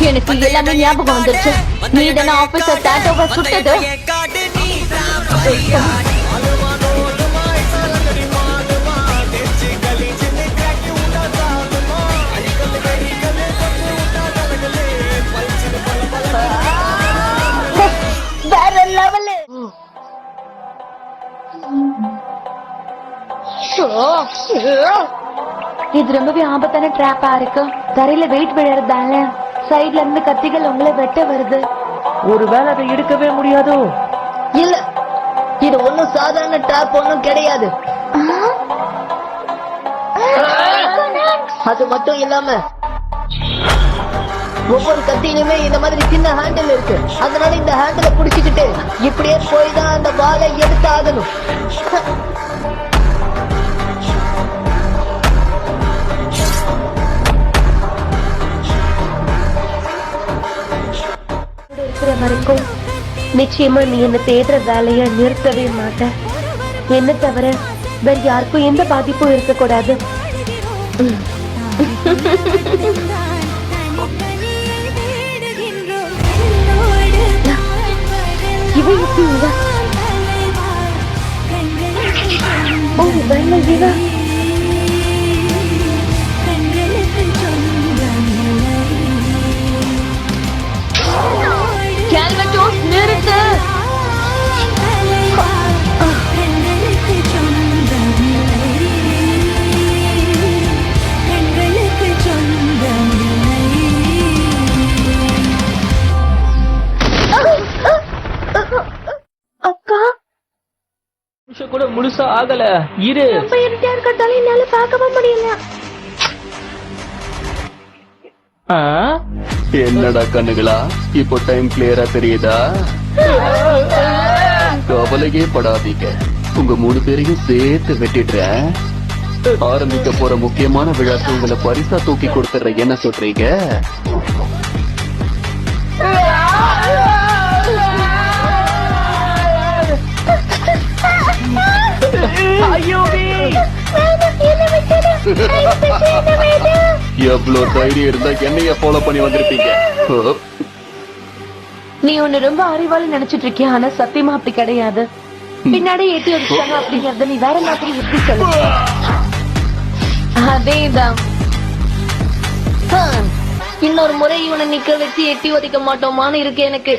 எனக்கு எல்லாமே ஞாபகம் வந்துருச்சு. நீ தானே ஆபீசர் டாட்டோவை சுட்டது? வேற லெவலு. இது ரொம்பவே ஆபத்தான ட்ராப்பா இருக்கு. தரையில வெயிட் விழறதால சைட்ல இருந்து கத்திகள் உங்களை வெட்ட வருது. ஒருவேளை அதை எடுக்கவே முடியாதோ? இல்ல, இது ஒண்ணும் சாதாரண ட்ராப் ஒண்ணும் கிடையாது. அது மட்டும் இல்லாம ஒவ்வொரு கத்தியிலுமே இந்த மாதிரி சின்ன ஹேண்டில் இருக்கு. அதனால இந்த ஹேண்டில புடிச்சுக்கிட்டு இப்படியே போய் தான் அந்த பாலை எடுத்து ஆகணும். வரைக்கும் நிச்சயமா நீ என்ன தேடுற வேலைய நிறுத்தவே மாட்ட. என்ன தவிர வேற யாருக்கும் எந்த பாதிப்பும் இருக்கக்கூடாது. இவன் எப்படி நிறுத்து. அக்கா கூட முழுசா ஆகல. இரு, ரொம்ப இருட்டியா இருக்கட்டால என்னால பார்க்கவே முடியல. என்னடா கண்ணுகளா, இப்போ டைம் கிளியரா தெரியுதா? கவலையே படாதீங்க, உங்க 3 பேரையும் சேர்த்து வெட்டிடுறேன். ஆரம்பிக்க போற முக்கியமான விழாக்கு உங்களை பரிசா தூக்கி கொடுத்துற. என்ன சொல்றீங்க? எவ்வளவு தைரியம் இருந்தா என்னைய ஃபாலோ பண்ணி வந்திருப்பீங்க. நீ ஒன்னு ரொம்ப அறிவாளி நினைச்சிட்டு இருக்கியா? ஆனா சத்தியமா அப்படி கிடையாது. பின்னாடி ஏற்றி வச்சுட்டாங்க அப்படிங்கறத நீ வேற மாதிரி எப்படி சொல்லு? அதேதான். இன்னொரு முறை இவனை நிக்க வச்சு எட்டி உதைக்க மாட்டோமான்னு இருக்கு எனக்கு.